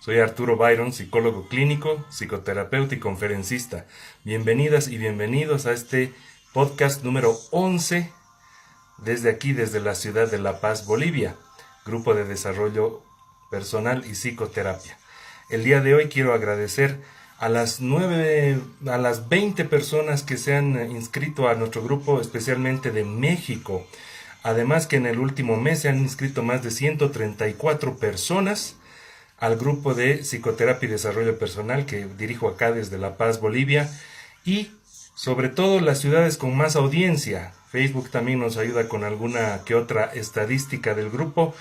Soy Arturo Byron, psicólogo clínico, psicoterapeuta y conferencista. Bienvenidas y bienvenidos a este podcast número 11 desde aquí, desde la ciudad de La Paz, Bolivia, Grupo de Desarrollo Personal y Psicoterapia. El día de hoy quiero agradecer a las 20 personas que se han inscrito a nuestro grupo, especialmente de México. Además que en el último mes se han inscrito más de 134 personas al grupo de psicoterapia y desarrollo personal que dirijo acá desde La Paz, Bolivia, y sobre todo las ciudades con más audiencia. Facebook también nos ayuda con alguna que otra estadística del grupo,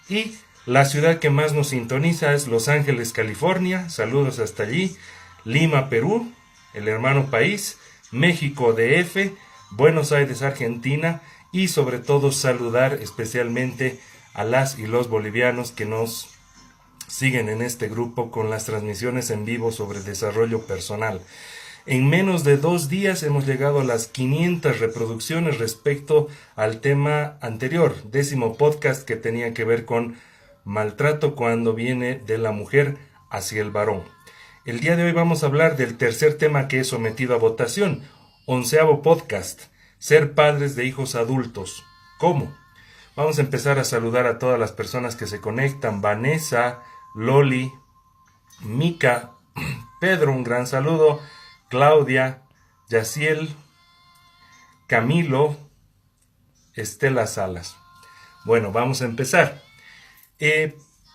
y la ciudad que más nos sintoniza es Los Ángeles, California. Saludos hasta allí. Lima, Perú, el hermano país. México DF, Buenos Aires, Argentina, y sobre todo saludar especialmente a las y los bolivianos que nos siguen en este grupo con las transmisiones en vivo sobre desarrollo personal. En menos de 2 días hemos llegado a las 500 reproducciones respecto al tema anterior, 10º podcast, que tenía que ver con maltrato cuando viene de la mujer hacia el varón. El día de hoy vamos a hablar del tercer tema que he sometido a votación, 11º podcast, ser padres de hijos adultos. ¿Cómo? Vamos a empezar a saludar a todas las personas que se conectan. Vanessa, Loli, Mica, Pedro, un gran saludo, Claudia, Yaciel, Camilo, Estela Salas. Bueno, vamos a empezar.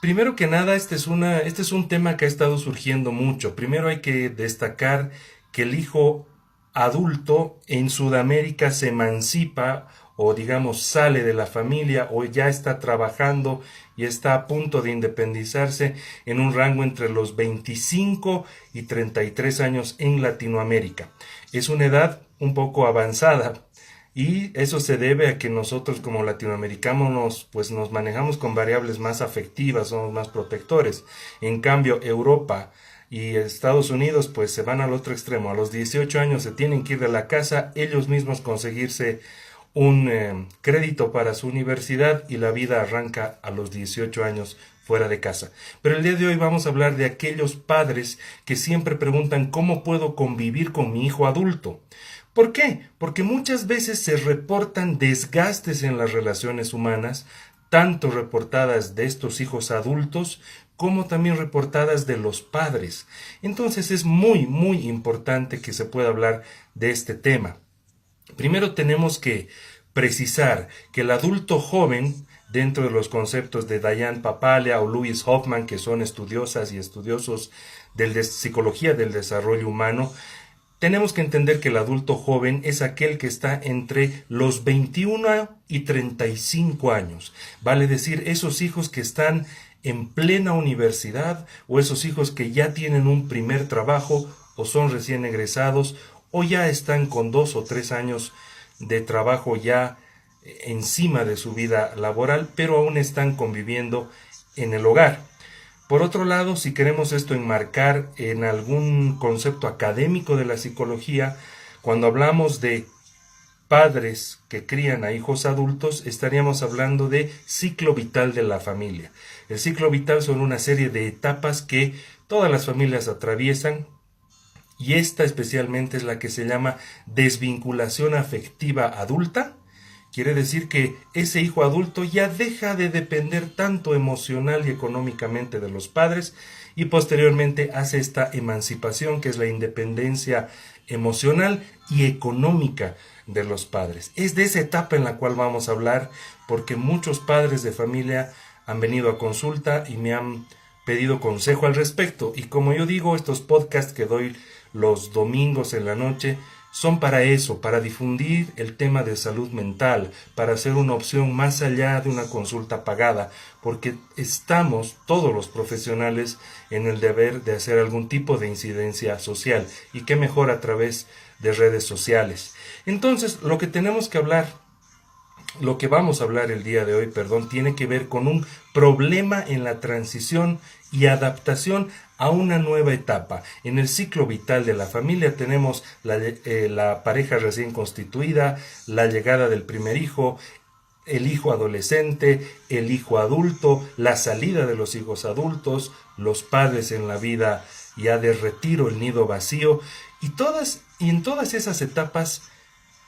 Primero que nada, este es un tema que ha estado surgiendo mucho. Primero hay que destacar que el hijo adulto en Sudamérica se emancipa, o digamos sale de la familia, o ya está trabajando y está a punto de independizarse en un rango entre los 25 y 33 años en Latinoamérica. Es una edad un poco avanzada, y eso se debe a que nosotros como latinoamericanos nos manejamos con variables más afectivas, somos más protectores. En cambio, Europa y Estados Unidos se van al otro extremo. A los 18 años se tienen que ir de la casa, ellos mismos conseguirse un crédito para su universidad, y la vida arranca a los 18 años fuera de casa. Pero el día de hoy vamos a hablar de aquellos padres que siempre preguntan ¿cómo puedo convivir con mi hijo adulto? ¿Por qué? Porque muchas veces se reportan desgastes en las relaciones humanas, tanto reportadas de estos hijos adultos como también reportadas de los padres. Entonces es muy, muy importante que se pueda hablar de este tema. Primero tenemos que precisar que el adulto joven, dentro de los conceptos de Diane Papalia o Louise Hoffman, que son estudiosas y estudiosos de psicología del desarrollo humano, tenemos que entender que el adulto joven es aquel que está entre los 21 y 35 años. Vale decir, esos hijos que están en plena universidad, o esos hijos que ya tienen un primer trabajo, o son recién egresados, o ya están con 2 o 3 años de trabajo ya encima de su vida laboral, pero aún están conviviendo en el hogar. Por otro lado, si queremos esto enmarcar en algún concepto académico de la psicología, cuando hablamos de padres que crían a hijos adultos, estaríamos hablando de ciclo vital de la familia. El ciclo vital son una serie de etapas que todas las familias atraviesan, y esta especialmente es la que se llama desvinculación afectiva adulta. Quiere decir que ese hijo adulto ya deja de depender tanto emocional y económicamente de los padres, y posteriormente hace esta emancipación, que es la independencia emocional y económica de los padres. Es de esa etapa en la cual vamos a hablar, porque muchos padres de familia han venido a consulta y me han pedido consejo al respecto. Y como yo digo, estos podcasts que doy los domingos en la noche son para eso, para difundir el tema de salud mental, para hacer una opción más allá de una consulta pagada, porque estamos todos los profesionales en el deber de hacer algún tipo de incidencia social, y qué mejor a través de redes sociales. Entonces, lo que vamos a hablar el día de hoy, tiene que ver con un problema en la transición y adaptación a una nueva etapa. En el ciclo vital de la familia tenemos la pareja recién constituida, la llegada del primer hijo, el hijo adolescente, el hijo adulto, la salida de los hijos adultos, los padres en la vida ya de retiro, el nido vacío, y en todas esas etapas,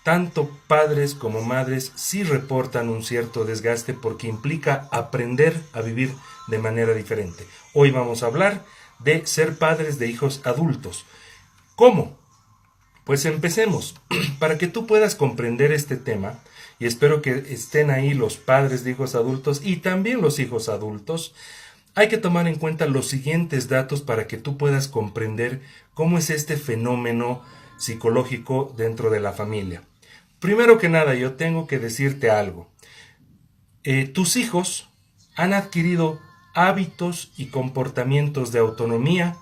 tanto padres como madres sí reportan un cierto desgaste porque implica aprender a vivir de manera diferente. Hoy vamos a hablar de ser padres de hijos adultos. ¿Cómo? Pues empecemos. Para que tú puedas comprender este tema, y espero que estén ahí los padres de hijos adultos y también los hijos adultos, hay que tomar en cuenta los siguientes datos para que tú puedas comprender cómo es este fenómeno psicológico dentro de la familia. Primero que nada, yo tengo que decirte algo. Tus hijos han adquirido hábitos y comportamientos de autonomía,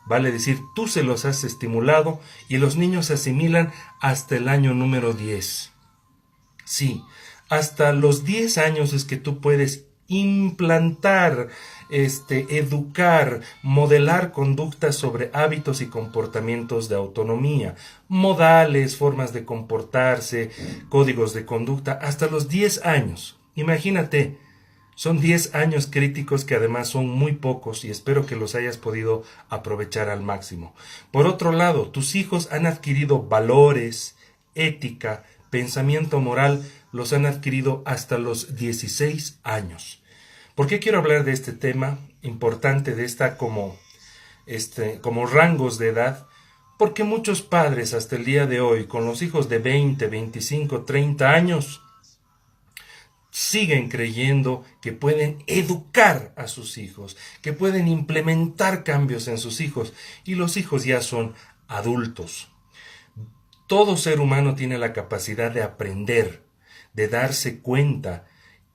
vale decir, tú se los has estimulado y los niños asimilan hasta el año número 10. Sí, hasta los 10 años es que tú puedes implantar, educar, modelar conductas sobre hábitos y comportamientos de autonomía, modales, formas de comportarse, códigos de conducta, hasta los 10 años. Imagínate, son 10 años críticos que además son muy pocos y espero que los hayas podido aprovechar al máximo. Por otro lado, tus hijos han adquirido valores, ética, pensamiento moral, los han adquirido hasta los 16 años. ¿Por qué quiero hablar de este tema importante, de esta como rangos de edad? Porque muchos padres hasta el día de hoy, con los hijos de 20, 25, 30 años, siguen creyendo que pueden educar a sus hijos, que pueden implementar cambios en sus hijos, y los hijos ya son adultos. Todo ser humano tiene la capacidad de aprender, de darse cuenta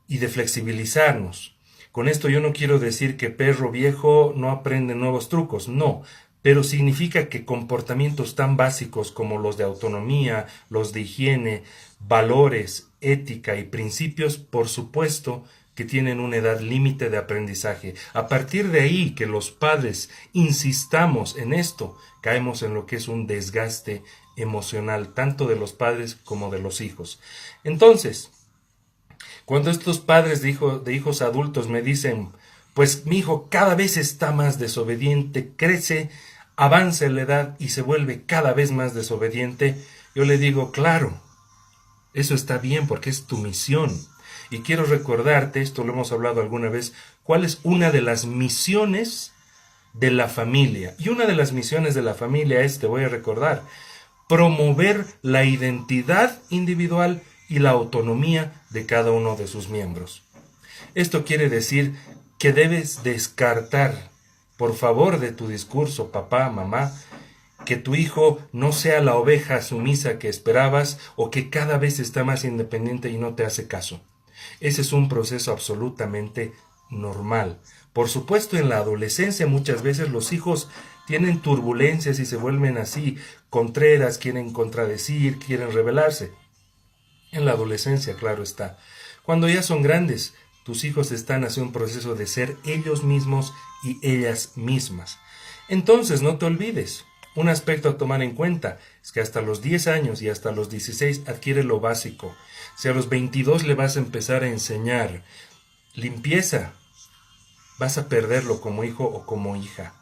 y de flexibilizarnos. Con esto yo no quiero decir que perro viejo no aprende nuevos trucos, no, pero significa que comportamientos tan básicos como los de autonomía, los de higiene, valores, ética y principios, por supuesto que tienen una edad límite de aprendizaje. A partir de ahí que los padres insistamos en esto, caemos en lo que es un desgaste emocional, tanto de los padres como de los hijos. Entonces, cuando estos padres de hijos adultos me dicen, pues mi hijo cada vez está más desobediente, crece, avanza en la edad y se vuelve cada vez más desobediente, yo le digo, claro, eso está bien porque es tu misión. Y quiero recordarte, esto lo hemos hablado alguna vez, cuál es una de las misiones de la familia. Y una de las misiones de la familia es, te voy a recordar, promover la identidad individual y la autonomía de cada uno de sus miembros. Esto quiere decir que debes descartar, por favor, de tu discurso, papá, mamá, que tu hijo no sea la oveja sumisa que esperabas o que cada vez está más independiente y no te hace caso. Ese es un proceso absolutamente normal. Por supuesto, en la adolescencia muchas veces los hijos tienen turbulencias y se vuelven así, contreras, quieren contradecir, quieren rebelarse. En la adolescencia, claro está. Cuando ya son grandes, tus hijos están haciendo un proceso de ser ellos mismos y ellas mismas. Entonces, no te olvides, un aspecto a tomar en cuenta es que hasta los 10 años y hasta los 16 adquiere lo básico. Si a los 22 le vas a empezar a enseñar limpieza, vas a perderlo como hijo o como hija.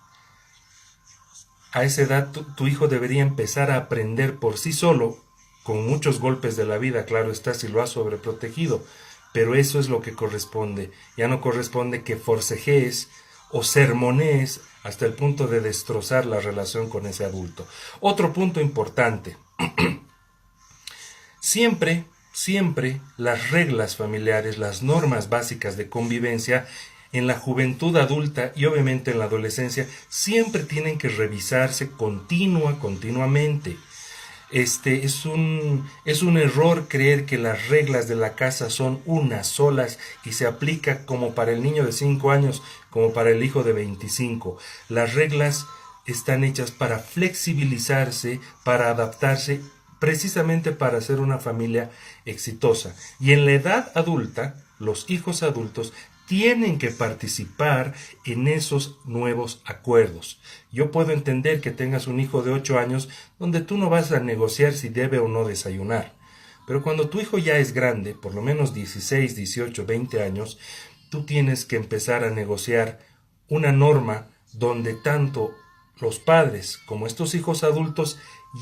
A esa edad tu hijo debería empezar a aprender por sí solo, con muchos golpes de la vida, claro está, si lo has sobreprotegido, pero eso es lo que corresponde. Ya no corresponde que forcejees o sermonees hasta el punto de destrozar la relación con ese adulto. Otro punto importante. Siempre las reglas familiares, las normas básicas de convivencia en la juventud adulta y obviamente en la adolescencia siempre tienen que revisarse continuamente. Es un error creer que las reglas de la casa son unas solas y se aplica como para el niño de 5 años como para el hijo de 25. Las reglas están hechas para flexibilizarse, para adaptarse, precisamente para ser una familia exitosa. Y en la edad adulta, los hijos adultos tienen que participar en esos nuevos acuerdos. Yo puedo entender que tengas un hijo de 8 años donde tú no vas a negociar si debe o no desayunar. Pero cuando tu hijo ya es grande, por lo menos 16, 18, 20 años, tú tienes que empezar a negociar una norma donde tanto los padres como estos hijos adultos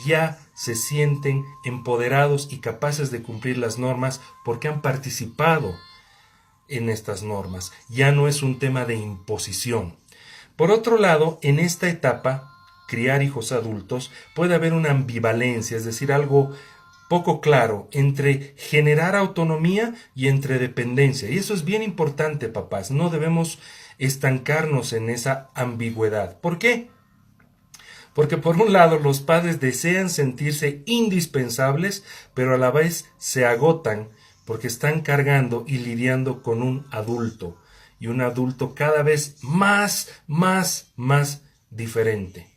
ya se sienten empoderados y capaces de cumplir las normas porque han participado en estas normas. Ya no es un tema de imposición. Por otro lado, en esta etapa, criar hijos adultos, puede haber una ambivalencia, es decir, algo poco claro entre generar autonomía y entre dependencia. Y eso es bien importante, papás. No debemos estancarnos en esa ambigüedad. ¿Por qué? Porque por un lado los padres desean sentirse indispensables, pero a la vez se agotan porque están cargando y lidiando con un adulto, y un adulto cada vez más diferente.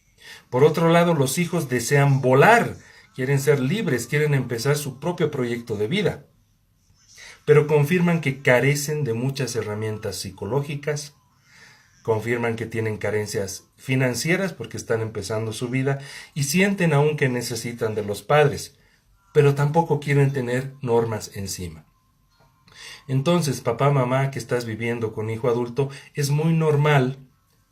Por otro lado, los hijos desean volar, quieren ser libres, quieren empezar su propio proyecto de vida, pero confirman que carecen de muchas herramientas psicológicas, confirman que tienen carencias financieras porque están empezando su vida y sienten aún que necesitan de los padres, pero tampoco quieren tener normas encima. Entonces, papá, mamá, que estás viviendo con hijo adulto, es muy normal,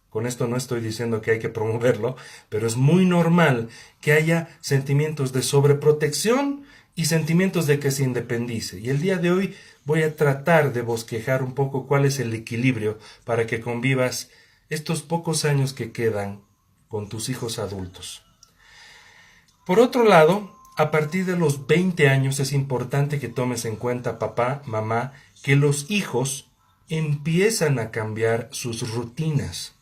con esto no estoy diciendo que hay que promoverlo, pero es muy normal que haya sentimientos de sobreprotección y sentimientos de que se independice. Y el día de hoy voy a tratar de bosquejar un poco cuál es el equilibrio para que convivas estos pocos años que quedan con tus hijos adultos. Por otro lado, a partir de los 20 años es importante que tomes en cuenta, papá, mamá, que los hijos empiezan a cambiar sus rutinas.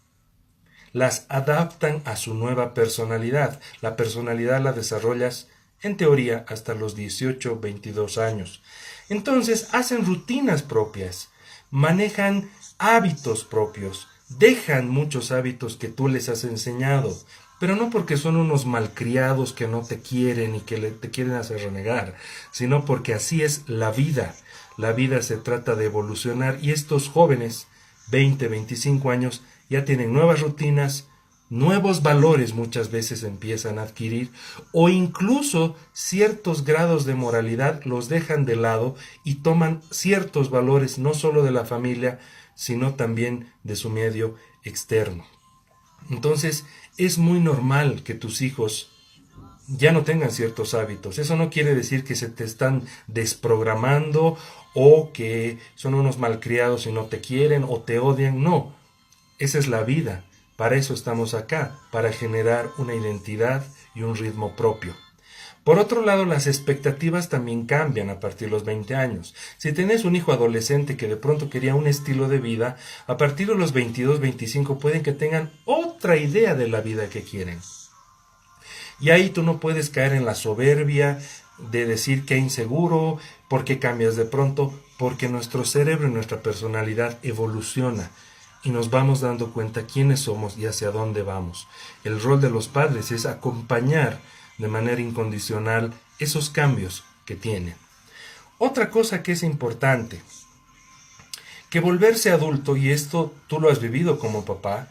Las adaptan a su nueva personalidad. La personalidad la desarrollas, en teoría, hasta los 18, 22 años. Entonces, hacen rutinas propias, manejan hábitos propios, dejan muchos hábitos que tú les has enseñado, pero no porque son unos malcriados que no te quieren y que te quieren hacer renegar, sino porque así es la vida. La vida se trata de evolucionar y estos jóvenes, 20, 25 años, ya tienen nuevas rutinas, nuevos valores muchas veces empiezan a adquirir, o incluso ciertos grados de moralidad los dejan de lado y toman ciertos valores no solo de la familia, sino también de su medio externo. Entonces, es muy normal que tus hijos ya no tengan ciertos hábitos. Eso no quiere decir que se te están desprogramando o que son unos malcriados y no te quieren o te odian. No, esa es la vida. Para eso estamos acá, para generar una identidad y un ritmo propio. Por otro lado, las expectativas también cambian a partir de los 20 años. Si tenés un hijo adolescente que de pronto quería un estilo de vida, a partir de los 22, 25 pueden que tengan otra idea de la vida que quieren. Y ahí tú no puedes caer en la soberbia de decir que inseguro, porque cambias de pronto, porque nuestro cerebro y nuestra personalidad evoluciona y nos vamos dando cuenta quiénes somos y hacia dónde vamos. El rol de los padres es acompañar de manera incondicional esos cambios que tienen. Otra cosa que es importante, que volverse adulto, y esto tú lo has vivido como papá,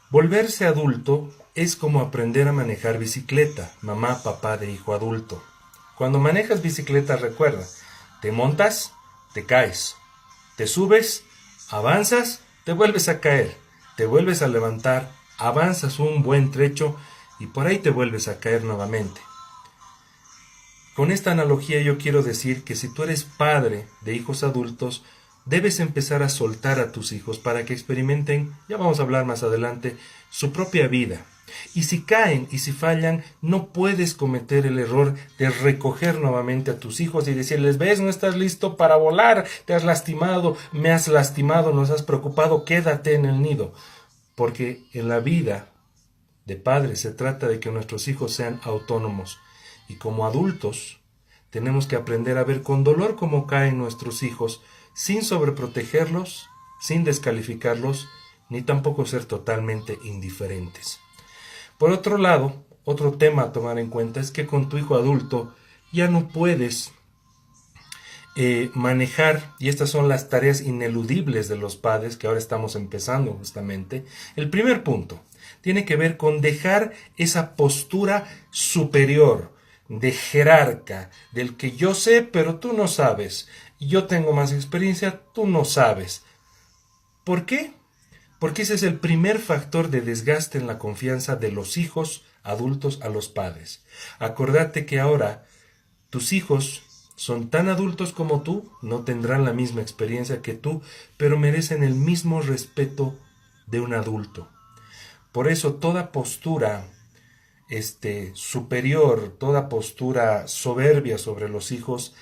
volverse adulto es como aprender a manejar bicicleta, mamá, papá de hijo adulto. Cuando manejas bicicleta, recuerda, te montas, te caes, te subes, avanzas, te vuelves a caer, te vuelves a levantar, avanzas un buen trecho y por ahí te vuelves a caer nuevamente. Con esta analogía yo quiero decir que si tú eres padre de hijos adultos, debes empezar a soltar a tus hijos para que experimenten, ya vamos a hablar más adelante, su propia vida. Y si caen y si fallan, no puedes cometer el error de recoger nuevamente a tus hijos y decirles, ves, no estás listo para volar, te has lastimado, me has lastimado, nos has preocupado, quédate en el nido. Porque en la vida de padres se trata de que nuestros hijos sean autónomos. Y como adultos tenemos que aprender a ver con dolor cómo caen nuestros hijos, sin sobreprotegerlos, sin descalificarlos, ni tampoco ser totalmente indiferentes. Por otro lado, otro tema a tomar en cuenta es que con tu hijo adulto ya no puedes manejar, y estas son las tareas ineludibles de los padres que ahora estamos empezando justamente. El primer punto tiene que ver con dejar esa postura superior de jerarca, del que yo sé, pero tú no sabes, y yo tengo más experiencia, tú no sabes. ¿Por qué? Porque ese es el primer factor de desgaste en la confianza de los hijos adultos a los padres. Acordate que ahora tus hijos son tan adultos como tú, no tendrán la misma experiencia que tú, pero merecen el mismo respeto de un adulto. Por eso toda postura superior, toda postura soberbia sobre los hijos,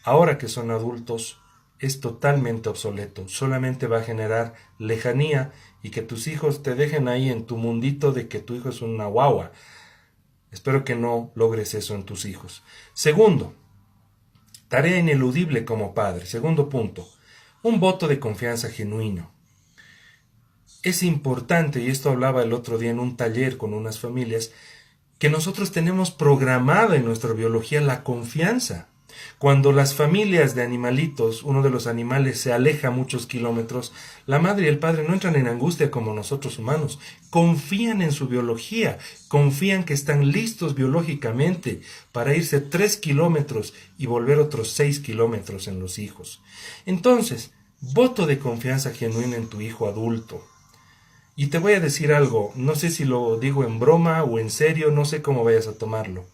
ahora que son adultos, es totalmente obsoleto. Solamente va a generar lejanía y que tus hijos te dejen ahí en tu mundito de que tu hijo es una guagua. Espero que no logres eso en tus hijos. Segundo, tarea ineludible como padre. Segundo punto, un voto de confianza genuino. Es importante, y esto hablaba el otro día en un taller con unas familias, que nosotros tenemos programada en nuestra biología la confianza. Cuando las familias de animalitos, uno de los animales se aleja muchos kilómetros, la madre y el padre no entran en angustia como nosotros humanos. Confían en su biología, confían que están listos biológicamente para irse 3 kilómetros y volver otros 6 kilómetros en los hijos. Entonces, voto de confianza genuina en tu hijo adulto. Y te voy a decir algo, no sé si lo digo en broma o en serio, no sé cómo vayas a tomarlo,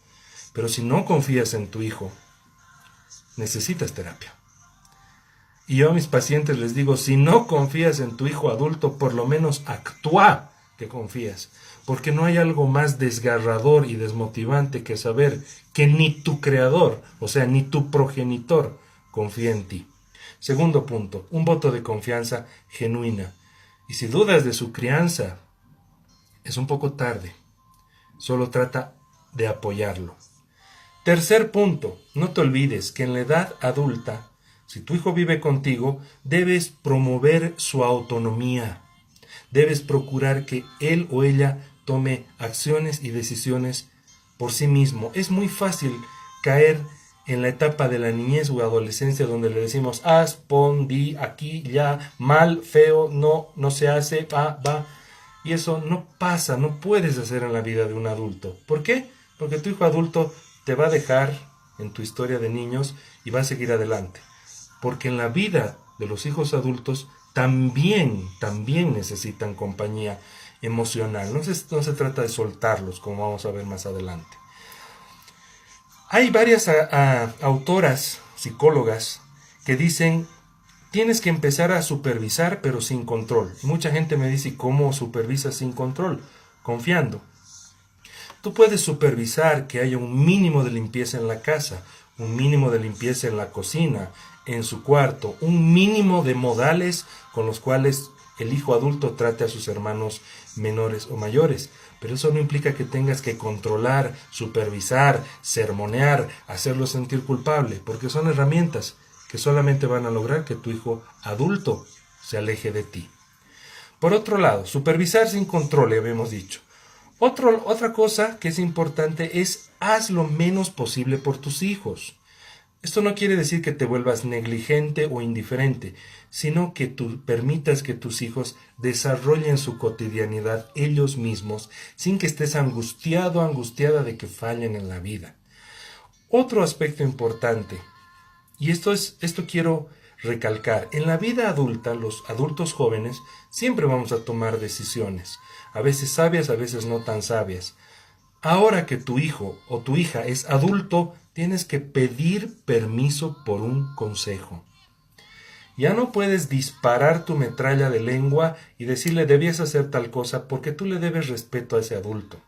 pero si no confías en tu hijo, necesitas terapia. Y yo a mis pacientes les digo, si no confías en tu hijo adulto, por lo menos actúa que confías, porque no hay algo más desgarrador y desmotivante que saber que ni tu creador, o sea, ni tu progenitor, confía en ti. Segundo punto, un voto de confianza genuina. Y si dudas de su crianza, es un poco tarde. Solo trata de apoyarlo. Tercer punto, no te olvides que en la edad adulta, si tu hijo vive contigo, debes promover su autonomía. Debes procurar que él o ella tome acciones y decisiones por sí mismo. Es muy fácil caer en la etapa de la niñez o adolescencia donde le decimos haz, pon, di, aquí, ya, mal, feo, no, no se hace, va. Y eso no pasa, no puedes hacer en la vida de un adulto. ¿Por qué? Porque tu hijo adulto te va a dejar en tu historia de niños y va a seguir adelante. Porque en la vida de los hijos adultos también necesitan compañía emocional. No se trata de soltarlos, como vamos a ver más adelante. Hay varias autoras, psicólogas, que dicen, tienes que empezar a supervisar pero sin control. Mucha gente me dice, ¿cómo supervisas sin control? Confiando. Tú puedes supervisar que haya un mínimo de limpieza en la casa, un mínimo de limpieza en la cocina, en su cuarto, un mínimo de modales con los cuales el hijo adulto trate a sus hermanos menores o mayores. Pero eso no implica que tengas que controlar, supervisar, sermonear, hacerlo sentir culpable, porque son herramientas que solamente van a lograr que tu hijo adulto se aleje de ti. Por otro lado, supervisar sin control, ya habíamos dicho. Otra cosa que es importante es haz lo menos posible por tus hijos. Esto no quiere decir que te vuelvas negligente o indiferente, sino que tú permitas que tus hijos desarrollen su cotidianidad ellos mismos sin que estés angustiada de que fallen en la vida. Otro aspecto importante, y esto quiero recalcar, en la vida adulta, los adultos jóvenes siempre vamos a tomar decisiones, a veces sabias, a veces no tan sabias. Ahora que tu hijo o tu hija es adulto, tienes que pedir permiso por un consejo. Ya no puedes disparar tu metralla de lengua y decirle debías hacer tal cosa porque tú le debes respeto a ese adulto.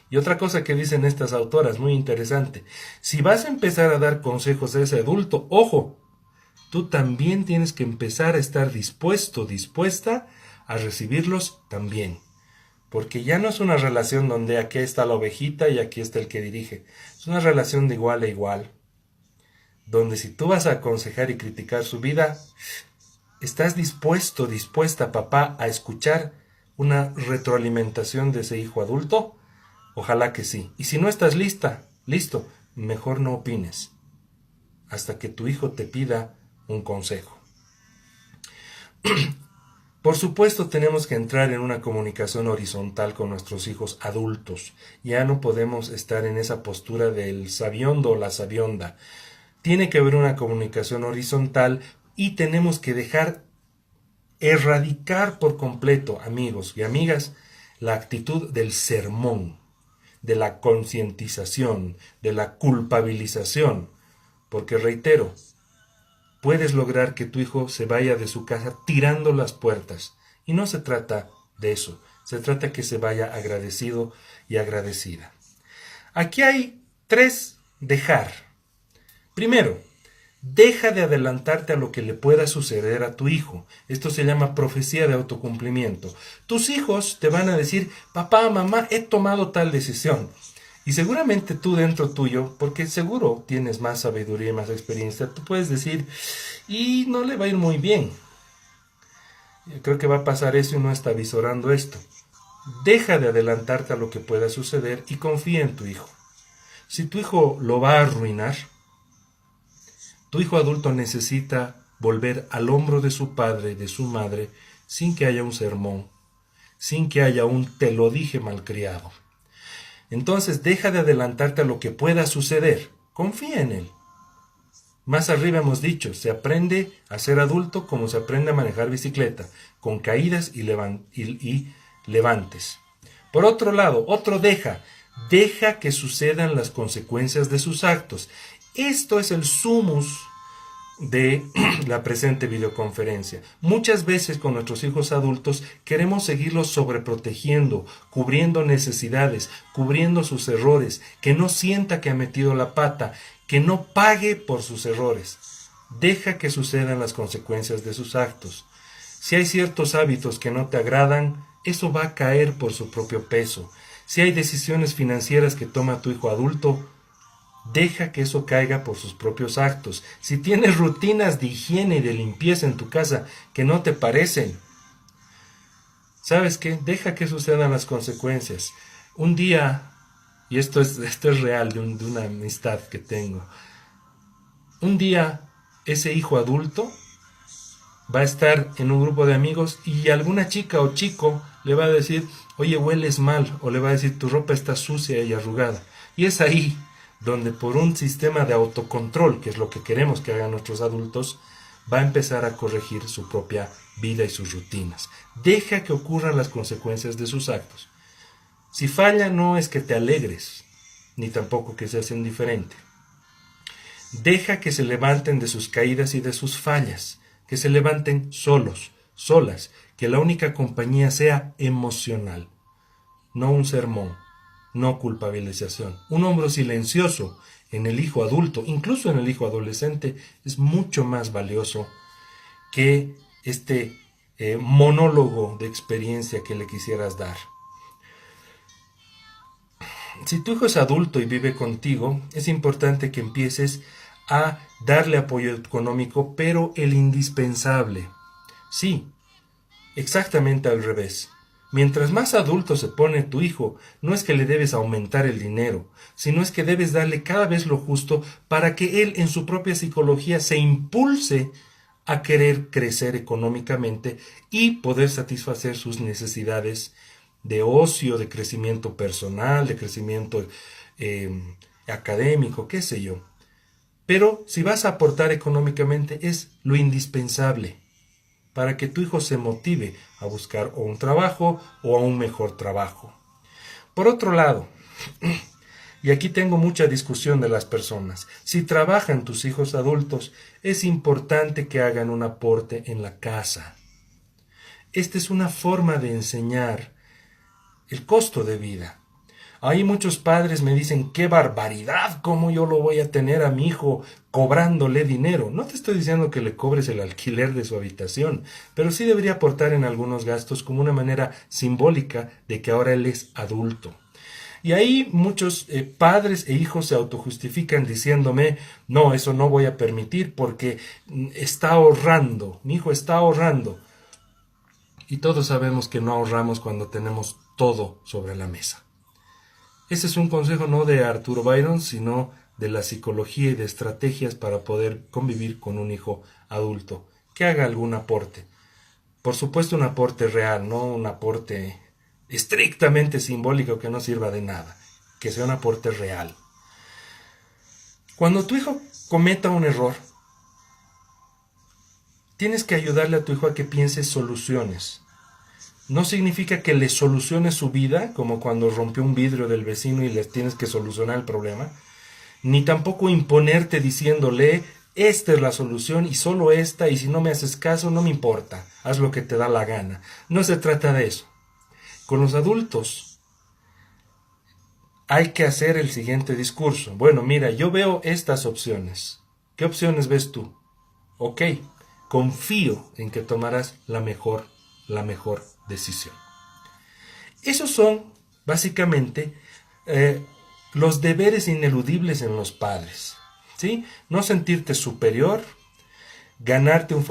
Y otra cosa que dicen estas autoras, muy interesante, si vas a empezar a dar consejos a ese adulto, ojo, tú también tienes que empezar a estar dispuesta a recibirlos también. Porque ya no es una relación donde aquí está la ovejita y aquí está el que dirige. Es una relación de igual a igual. Donde si tú vas a aconsejar y criticar su vida, ¿estás dispuesta, papá, a escuchar una retroalimentación de ese hijo adulto? Ojalá que sí. Y si no estás listo, mejor no opines. Hasta que tu hijo te pida un consejo. Por supuesto, tenemos que entrar en una comunicación horizontal con nuestros hijos adultos. Ya no podemos estar en esa postura del sabiondo o la sabionda. Tiene que haber una comunicación horizontal y tenemos que erradicar por completo, amigos y amigas, la actitud del sermón, de la concientización, de la culpabilización. Porque reitero, puedes lograr que tu hijo se vaya de su casa tirando las puertas. Y no se trata de eso, se trata que se vaya agradecido y agradecida. Aquí hay 3 dejar. Primero, deja de adelantarte a lo que le pueda suceder a tu hijo. Esto se llama profecía de autocumplimiento. Tus hijos te van a decir, papá, mamá, he tomado tal decisión. Y seguramente tú dentro tuyo, porque seguro tienes más sabiduría y más experiencia, tú puedes decir, y no le va a ir muy bien. Yo creo que va a pasar eso y no está visorando esto. Deja de adelantarte a lo que pueda suceder y confía en tu hijo. Si tu hijo lo va a arruinar, tu hijo adulto necesita volver al hombro de su padre, de su madre, sin que haya un sermón, sin que haya un te lo dije malcriado. Entonces deja de adelantarte a lo que pueda suceder. Confía en él. Más arriba hemos dicho, se aprende a ser adulto como se aprende a manejar bicicleta, con caídas y levantes. Por otro lado, deja que sucedan las consecuencias de sus actos. Esto es el sumus de la presente videoconferencia. Muchas veces con nuestros hijos adultos queremos seguirlos sobreprotegiendo, cubriendo necesidades, cubriendo sus errores, que no sienta que ha metido la pata, que no pague por sus errores. Deja que sucedan las consecuencias de sus actos. Si hay ciertos hábitos que no te agradan, eso va a caer por su propio peso. Si hay decisiones financieras que toma tu hijo adulto, deja que eso caiga por sus propios actos. Si tienes rutinas de higiene y de limpieza en tu casa que no te parecen, ¿sabes qué? Deja que sucedan las consecuencias. Un día, y esto es real de una amistad que tengo, un día ese hijo adulto va a estar en un grupo de amigos y alguna chica o chico le va a decir, oye, hueles mal, o le va a decir, tu ropa está sucia y arrugada. Y es ahí donde por un sistema de autocontrol, que es lo que queremos que hagan nuestros adultos, va a empezar a corregir su propia vida y sus rutinas. Deja que ocurran las consecuencias de sus actos. Si falla, no es que te alegres, ni tampoco que seas indiferente. Deja que se levanten de sus caídas y de sus fallas, que se levanten solos, solas, que la única compañía sea emocional, no un sermón, no culpabilización. Un hombro silencioso en el hijo adulto, incluso en el hijo adolescente, es mucho más valioso que este monólogo de experiencia que le quisieras dar. Si tu hijo es adulto y vive contigo, es importante que empieces a darle apoyo económico, pero el indispensable. Sí, exactamente al revés. Mientras más adulto se pone tu hijo, no es que le debes aumentar el dinero, sino es que debes darle cada vez lo justo para que él en su propia psicología se impulse a querer crecer económicamente y poder satisfacer sus necesidades de ocio, de crecimiento personal, de crecimiento académico, qué sé yo. Pero si vas a aportar económicamente es lo indispensable para que tu hijo se motive a buscar o un trabajo o a un mejor trabajo. Por otro lado, y aquí tengo mucha discusión de las personas, si trabajan tus hijos adultos, es importante que hagan un aporte en la casa. Esta es una forma de enseñar el costo de vida. Hay muchos padres me dicen, qué barbaridad, cómo yo lo voy a tener a mi hijo cobrándole dinero. No te estoy diciendo que le cobres el alquiler de su habitación, pero sí debería aportar en algunos gastos como una manera simbólica de que ahora él es adulto. Y ahí muchos padres e hijos se autojustifican diciéndome, no, eso no voy a permitir porque está ahorrando, mi hijo está ahorrando. Y todos sabemos que no ahorramos cuando tenemos todo sobre la mesa. Ese es un consejo no de Arturo Byron, sino de la psicología y de estrategias para poder convivir con un hijo adulto, que haga algún aporte. Por supuesto un aporte real, no un aporte estrictamente simbólico que no sirva de nada, que sea un aporte real. Cuando tu hijo cometa un error, tienes que ayudarle a tu hijo a que piense soluciones. No significa que le soluciones su vida, como cuando rompió un vidrio del vecino y le tienes que solucionar el problema, ni tampoco imponerte diciéndole, esta es la solución y solo esta, y si no me haces caso, no me importa, haz lo que te da la gana. No se trata de eso. Con los adultos hay que hacer el siguiente discurso. Bueno, mira, yo veo estas opciones. ¿Qué opciones ves tú? Ok, confío en que tomarás la mejor decisión. Esos son, básicamente, los deberes ineludibles en los padres. ¿Sí? No sentirte superior, ganarte un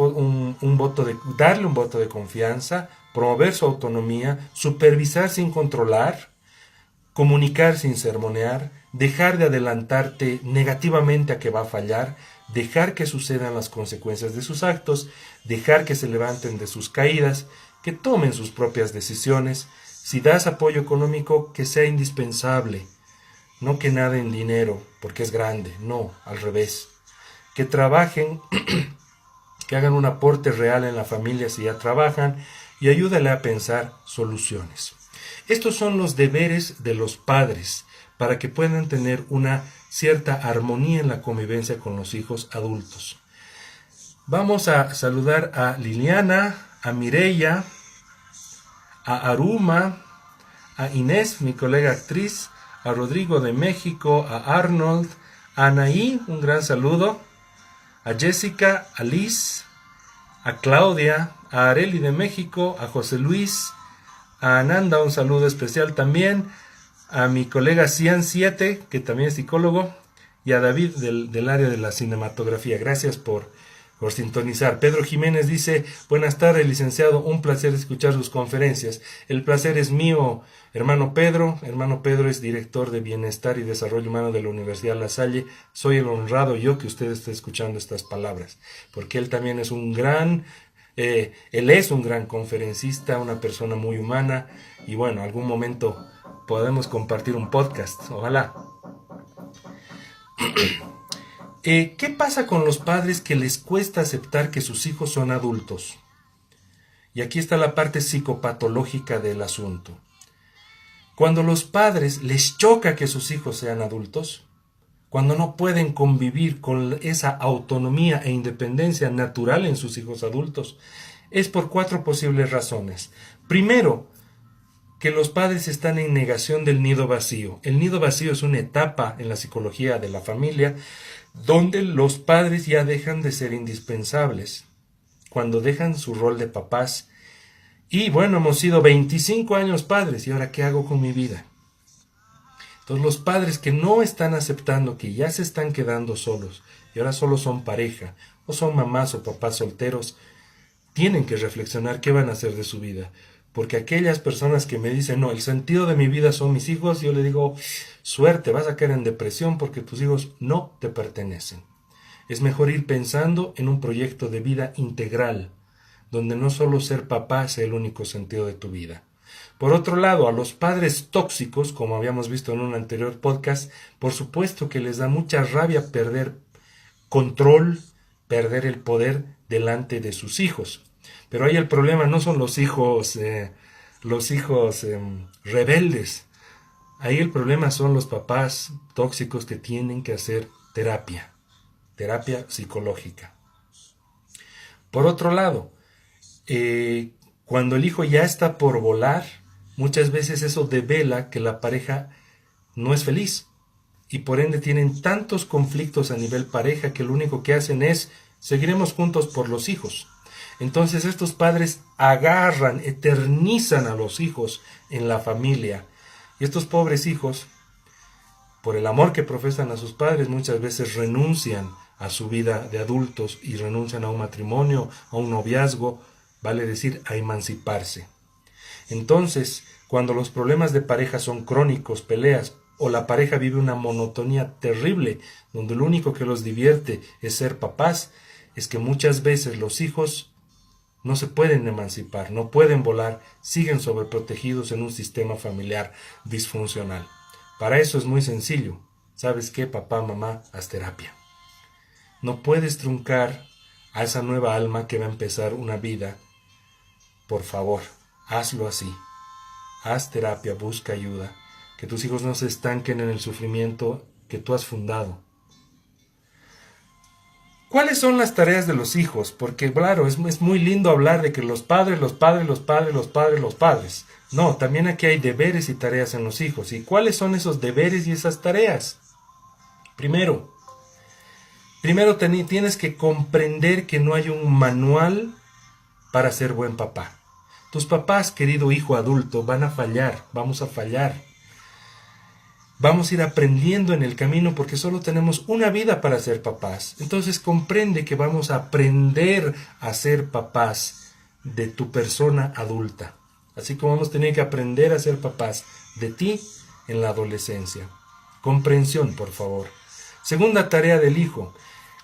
voto darle un voto de confianza, promover su autonomía, supervisar sin controlar, comunicar sin sermonear, dejar de adelantarte negativamente a que va a fallar, dejar que sucedan las consecuencias de sus actos, dejar que se levanten de sus caídas, que tomen sus propias decisiones. Si das apoyo económico, que sea indispensable, no que naden dinero, porque es grande, no, al revés. Que trabajen, que hagan un aporte real en la familia si ya trabajan, y ayúdale a pensar soluciones. Estos son los deberes de los padres para que puedan tener una cierta armonía en la convivencia con los hijos adultos. Vamos a saludar a Liliana, a Mireya, a Aruma, a Inés, mi colega actriz, a Rodrigo de México, a Arnold, a Anaí, un gran saludo, a Jessica, a Liz, a Claudia, a Areli de México, a José Luis, a Ananda, un saludo especial también, a mi colega Cian7, que también es psicólogo, y a David del área de la cinematografía. Gracias por sintonizar. Pedro Jiménez dice, buenas tardes, licenciado, un placer escuchar sus conferencias. El placer es mío, hermano Pedro. Hermano Pedro es director de Bienestar y Desarrollo Humano de la Universidad La Salle. Soy el honrado yo que usted esté escuchando estas palabras, porque él también es un gran conferencista, una persona muy humana, y bueno, algún momento podemos compartir un podcast, ojalá. ¿Qué pasa con los padres que les cuesta aceptar que sus hijos son adultos? Y aquí está la parte psicopatológica del asunto. Cuando los padres les choca que sus hijos sean adultos, cuando no pueden convivir con esa autonomía e independencia natural en sus hijos adultos, es por 4 posibles razones. Primero, que los padres están en negación del nido vacío. El nido vacío es una etapa en la psicología de la familia donde los padres ya dejan de ser indispensables, cuando dejan su rol de papás. Y bueno, hemos sido 25 años padres, ¿y ahora qué hago con mi vida? Entonces los padres que no están aceptando que ya se están quedando solos y ahora solo son pareja o son mamás o papás solteros, tienen que reflexionar qué van a hacer de su vida. Porque aquellas personas que me dicen, no, el sentido de mi vida son mis hijos, yo le digo, suerte, vas a caer en depresión porque tus hijos no te pertenecen. Es mejor ir pensando en un proyecto de vida integral, donde no solo ser papá sea el único sentido de tu vida. Por otro lado, a los padres tóxicos, como habíamos visto en un anterior podcast, por supuesto que les da mucha rabia perder control, perder el poder delante de sus hijos. Pero ahí el problema no son los hijos rebeldes. Ahí el problema son los papás tóxicos que tienen que hacer terapia psicológica. Por otro lado, cuando el hijo ya está por volar, muchas veces eso devela que la pareja no es feliz y por ende tienen tantos conflictos a nivel pareja que lo único que hacen es seguiremos juntos por los hijos. Entonces estos padres agarran, eternizan a los hijos en la familia. Y estos pobres hijos, por el amor que profesan a sus padres, muchas veces renuncian a su vida de adultos y renuncian a un matrimonio, a un noviazgo, vale decir, a emanciparse. Entonces, cuando los problemas de pareja son crónicos, peleas, o la pareja vive una monotonía terrible, donde lo único que los divierte es ser papás, es que muchas veces los hijos no se pueden emancipar, no pueden volar, siguen sobreprotegidos en un sistema familiar disfuncional. Para eso es muy sencillo. ¿Sabes qué, papá, mamá? Haz terapia. No puedes truncar a esa nueva alma que va a empezar una vida. Por favor, hazlo así. Haz terapia, busca ayuda. Que tus hijos no se estanquen en el sufrimiento que tú has fundado. ¿Cuáles son las tareas de los hijos? Porque claro, es muy lindo hablar de que los padres. No, también aquí hay deberes y tareas en los hijos. ¿Y cuáles son esos deberes y esas tareas? Primero tienes que comprender que no hay un manual para ser buen papá. Tus papás, querido hijo adulto, van a fallar, vamos a fallar. Vamos a ir aprendiendo en el camino porque solo tenemos una vida para ser papás. Entonces comprende que vamos a aprender a ser papás de tu persona adulta. Así como vamos a tener que aprender a ser papás de ti en la adolescencia. Comprensión, por favor. Segunda tarea del hijo.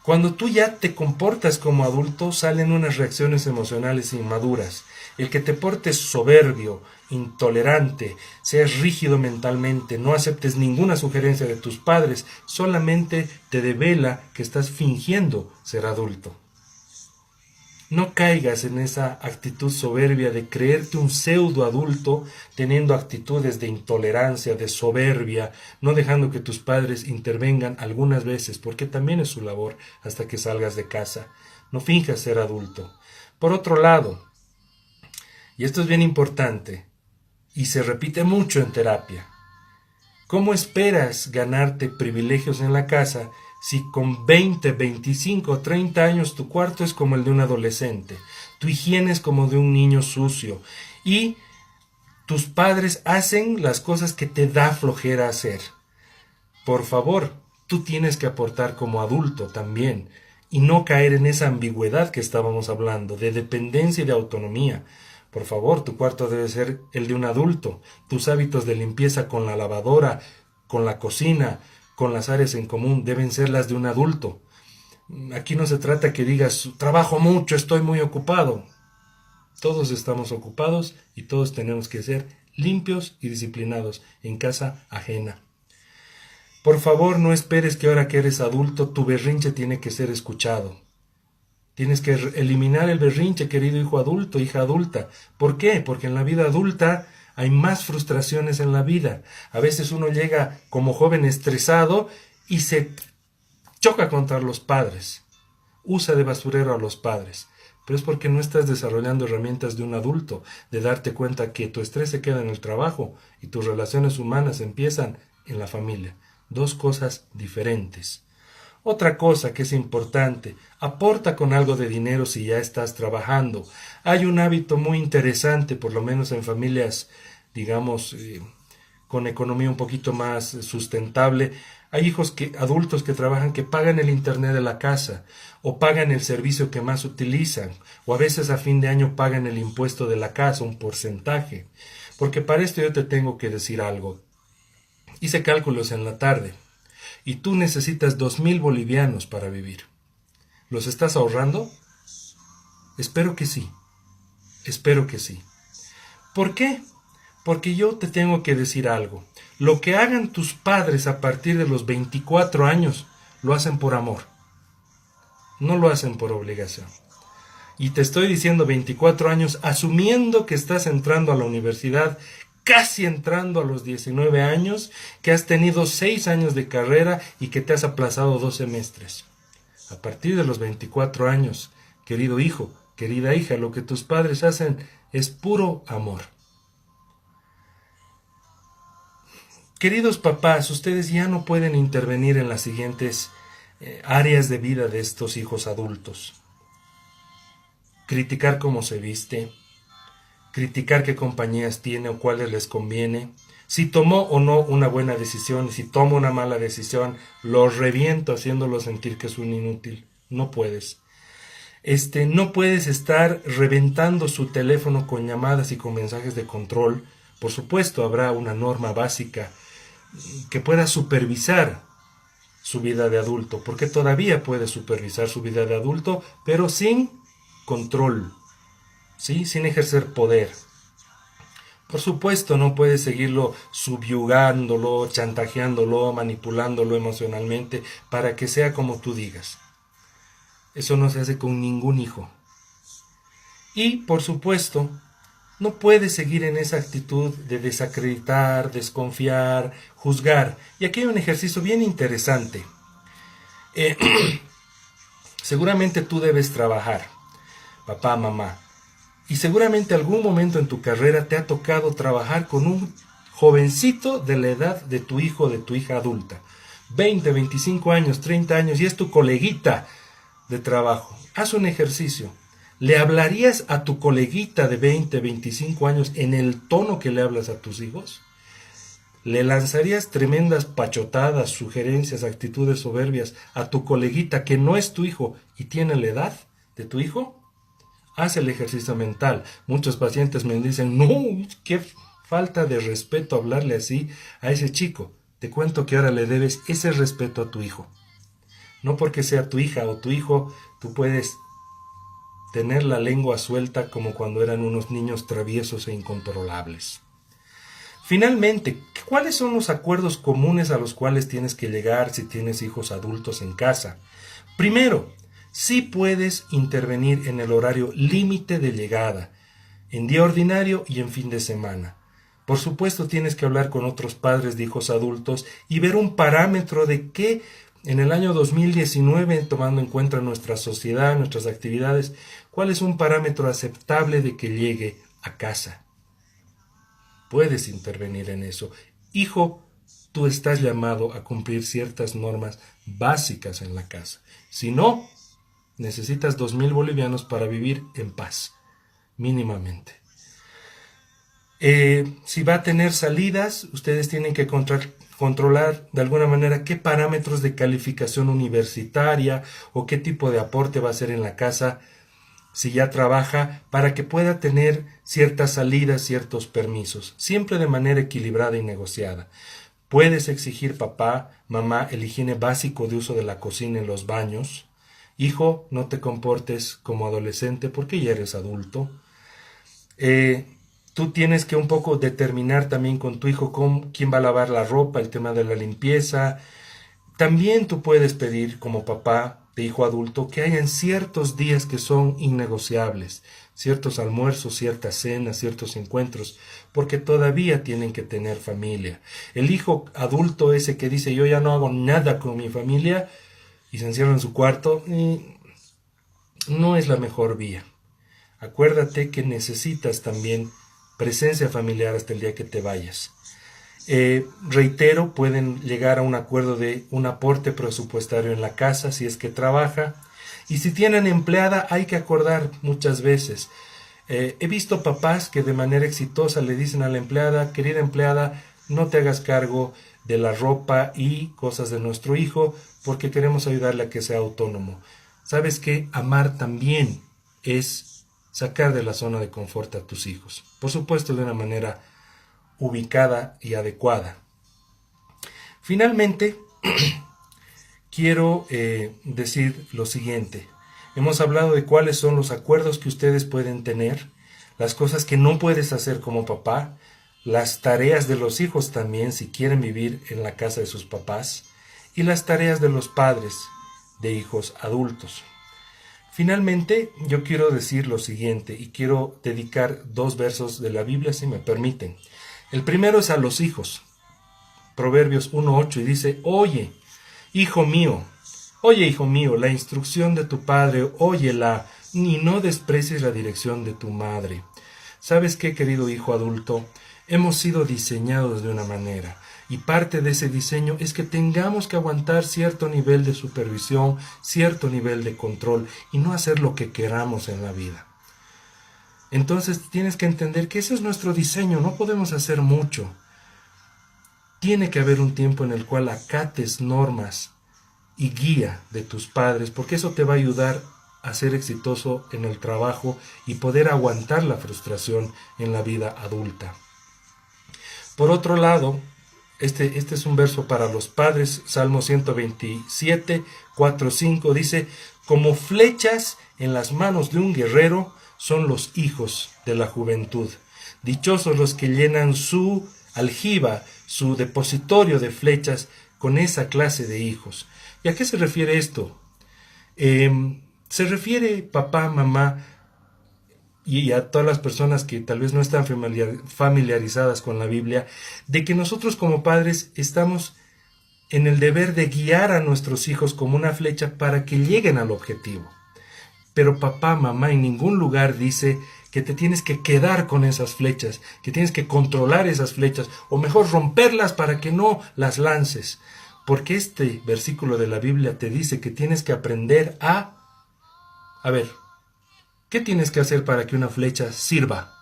Cuando tú ya te comportas como adulto, salen unas reacciones emocionales inmaduras. El que te portes soberbio, intolerante, seas rígido mentalmente, no aceptes ninguna sugerencia de tus padres, solamente te devela que estás fingiendo ser adulto. No caigas en esa actitud soberbia de creerte un pseudo adulto teniendo actitudes de intolerancia, de soberbia, no dejando que tus padres intervengan algunas veces, porque también es su labor hasta que salgas de casa. No finjas ser adulto. Por otro lado, y esto es bien importante, y se repite mucho en terapia, ¿cómo esperas ganarte privilegios en la casa si con 20, 25, 30 años tu cuarto es como el de un adolescente, tu higiene es como de un niño sucio y tus padres hacen las cosas que te da flojera hacer? Por favor, tú tienes que aportar como adulto también y no caer en esa ambigüedad que estábamos hablando, de dependencia y de autonomía. Por favor, tu cuarto debe ser el de un adulto. Tus hábitos de limpieza con la lavadora, con la cocina, con las áreas en común, deben ser las de un adulto. Aquí no se trata que digas, trabajo mucho, estoy muy ocupado. Todos estamos ocupados y todos tenemos que ser limpios y disciplinados en casa ajena. Por favor, no esperes que ahora que eres adulto, tu berrinche tiene que ser escuchado. Tienes que eliminar el berrinche, querido hijo adulto, hija adulta. ¿Por qué? Porque en la vida adulta hay más frustraciones en la vida. A veces uno llega como joven estresado y se choca contra los padres. Usa de basurero a los padres. Pero es porque no estás desarrollando herramientas de un adulto, de darte cuenta que tu estrés se queda en el trabajo y tus relaciones humanas empiezan en la familia. Dos cosas diferentes. Otra cosa que es importante, aporta con algo de dinero si ya estás trabajando. Hay un hábito muy interesante, por lo menos en familias, digamos, con economía un poquito más sustentable. Hay hijos adultos que trabajan que pagan el internet de la casa o pagan el servicio que más utilizan o a veces a fin de año pagan el impuesto de la casa, un porcentaje. Porque para esto yo te tengo que decir algo. Hice cálculos en la tarde. Y tú necesitas 2,000 bolivianos para vivir. ¿Los estás ahorrando? Espero que sí. Espero que sí. ¿Por qué? Porque yo te tengo que decir algo. Lo que hagan tus padres a partir de los 24 años, lo hacen por amor. No lo hacen por obligación. Y te estoy diciendo 24 años, asumiendo que estás entrando a la universidad, casi entrando a los 19 años, que has tenido 6 años de carrera y que te has aplazado 2 semestres. A partir de los 24 años, querido hijo, querida hija, lo que tus padres hacen es puro amor. Queridos papás, ustedes ya no pueden intervenir en las siguientes áreas de vida de estos hijos adultos. Criticar cómo se viste, criticar qué compañías tiene o cuáles les conviene, si tomó o no una buena decisión, si toma una mala decisión, lo reviento haciéndolo sentir que es un inútil. No puedes. No puedes estar reventando su teléfono con llamadas y con mensajes de control. Por supuesto, habrá una norma básica que pueda supervisar su vida de adulto, porque todavía puede supervisar su vida de adulto, pero sin control. ¿sí? Sin ejercer poder. Por supuesto, no puedes seguirlo subyugándolo, chantajeándolo, manipulándolo emocionalmente para que sea como tú digas. Eso no se hace con ningún hijo. Y, por supuesto, no puedes seguir en esa actitud de desacreditar, desconfiar, juzgar. Y aquí hay un ejercicio bien interesante. Eh, Seguramente tú debes trabajar, papá, mamá. Y seguramente algún momento en tu carrera te ha tocado trabajar con un jovencito de la edad de tu hijo o de tu hija adulta. 20, 25 años, 30 años y es tu coleguita de trabajo. Haz un ejercicio. ¿Le hablarías a tu coleguita de 20, 25 años en el tono que le hablas a tus hijos? ¿Le lanzarías tremendas pachotadas, sugerencias, actitudes soberbias a tu coleguita que no es tu hijo y tiene la edad de tu hijo? Haz el ejercicio mental. Muchos pacientes me dicen, no, qué falta de respeto hablarle así a ese chico. Te cuento que ahora le debes ese respeto a tu hijo. No porque sea tu hija o tu hijo, tú puedes tener la lengua suelta como cuando eran unos niños traviesos e incontrolables. Finalmente, ¿cuáles son los acuerdos comunes a los cuales tienes que llegar si tienes hijos adultos en casa? Primero, sí puedes intervenir en el horario límite de llegada, en día ordinario y en fin de semana. Por supuesto, tienes que hablar con otros padres de hijos adultos y ver un parámetro de que en el año 2019, tomando en cuenta nuestra sociedad, nuestras actividades, ¿cuál es un parámetro aceptable de que llegue a casa? Puedes intervenir en eso. Hijo, tú estás llamado a cumplir ciertas normas básicas en la casa. Si no, necesitas 2,000 bolivianos para vivir en paz, mínimamente. Si va a tener salidas, ustedes tienen que controlar de alguna manera qué parámetros de calificación universitaria o qué tipo de aporte va a hacer en la casa si ya trabaja, para que pueda tener ciertas salidas, ciertos permisos, siempre de manera equilibrada y negociada. Puedes exigir, papá, mamá, el higiene básico de uso de la cocina y los baños. Hijo, no te comportes como adolescente porque ya eres adulto. Tú tienes que un poco determinar también con tu hijo quién va a lavar la ropa, el tema de la limpieza. También tú puedes pedir como papá de hijo adulto que hayan ciertos días que son innegociables, ciertos almuerzos, ciertas cenas, ciertos encuentros, porque todavía tienen que tener familia. El hijo adulto ese que dice yo ya no hago nada con mi familia y se encierra en su cuarto, no es la mejor vía. Acuérdate que necesitas también presencia familiar hasta el día que te vayas. Reitero, pueden llegar a un acuerdo de un aporte presupuestario en la casa si es que trabaja. Y si tienen empleada, hay que acordar muchas veces. He visto papás que de manera exitosa le dicen a la empleada, querida empleada, no te hagas cargo de la ropa y cosas de nuestro hijo porque queremos ayudarle a que sea autónomo. ¿Sabes qué? Amar también es sacar de la zona de confort a tus hijos. Por supuesto, de una manera ubicada y adecuada. Finalmente, quiero decir lo siguiente. Hemos hablado de cuáles son los acuerdos que ustedes pueden tener, las cosas que no puedes hacer como papá, las tareas de los hijos también si quieren vivir en la casa de sus papás y las tareas de los padres de hijos adultos. Finalmente, yo quiero decir lo siguiente y quiero dedicar 2 versos de la Biblia si me permiten. El primero es a los hijos. Proverbios 1:8 y dice, oye, hijo mío, la instrucción de tu padre, óyela, y no desprecies la dirección de tu madre. ¿Sabes qué, querido hijo adulto? Hemos sido diseñados de una manera, y parte de ese diseño es que tengamos que aguantar cierto nivel de supervisión, cierto nivel de control, y no hacer lo que queramos en la vida. Entonces tienes que entender que ese es nuestro diseño, no podemos hacer mucho. Tiene que haber un tiempo en el cual acates normas y guía de tus padres, porque eso te va a ayudar a ser exitoso en el trabajo y poder aguantar la frustración en la vida adulta. Por otro lado, este es un verso para los padres, Salmo 127, 4, 5, dice, como flechas en las manos de un guerrero, son los hijos de la juventud. Dichosos los que llenan su aljiba, su depositorio de flechas con esa clase de hijos. ¿Y a qué se refiere esto? Se refiere, papá, mamá, y a todas las personas que tal vez no están familiarizadas con la Biblia, de que nosotros como padres estamos en el deber de guiar a nuestros hijos como una flecha para que lleguen al objetivo. Pero papá, mamá en ningún lugar dice que te tienes que quedar con esas flechas, que tienes que controlar esas flechas, o mejor romperlas para que no las lances. Porque este versículo de la Biblia te dice que tienes que aprender a ver, ¿qué tienes que hacer para que una flecha sirva?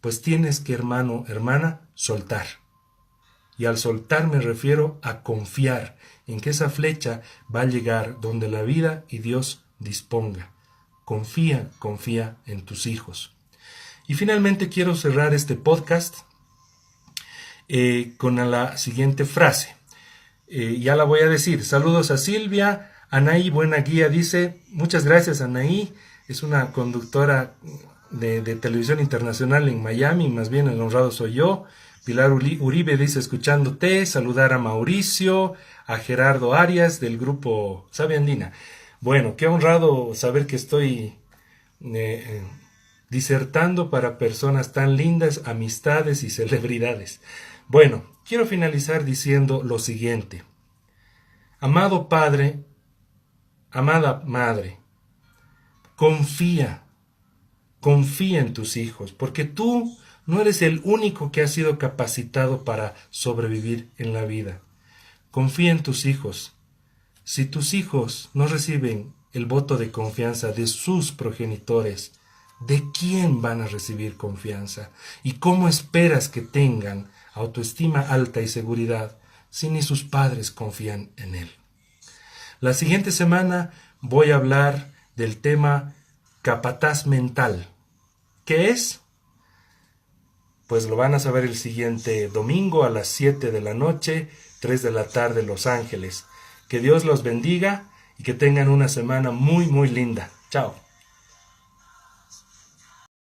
Pues tienes que, hermano, hermana, soltar. Y al soltar me refiero a confiar en que esa flecha va a llegar donde la vida y Dios disponga. Confía en tus hijos. Y finalmente quiero cerrar este podcast con la siguiente frase. Ya la voy a decir. Saludos a Silvia. Anaí Buena Guía dice, muchas gracias Anaí. Es una conductora de televisión internacional en Miami, más bien el honrado soy yo. Pilar Uribe dice, escuchándote. Saludar a Mauricio, a Gerardo Arias del grupo Sabe Andina. Bueno, qué honrado saber que estoy disertando para personas tan lindas, amistades y celebridades. Bueno, quiero finalizar diciendo lo siguiente. Amado padre, amada madre, confía en tus hijos, porque tú no eres el único que ha sido capacitado para sobrevivir en la vida. Confía en tus hijos. Si tus hijos no reciben el voto de confianza de sus progenitores, ¿de quién van a recibir confianza? ¿Y cómo esperas que tengan autoestima alta y seguridad si ni sus padres confían en él? La siguiente semana voy a hablar del tema capataz mental. ¿Qué es? Pues lo van a saber el siguiente domingo a las 7 de la noche, 3 de la tarde, Los Ángeles. Que Dios los bendiga y que tengan una semana muy, muy linda. Chao.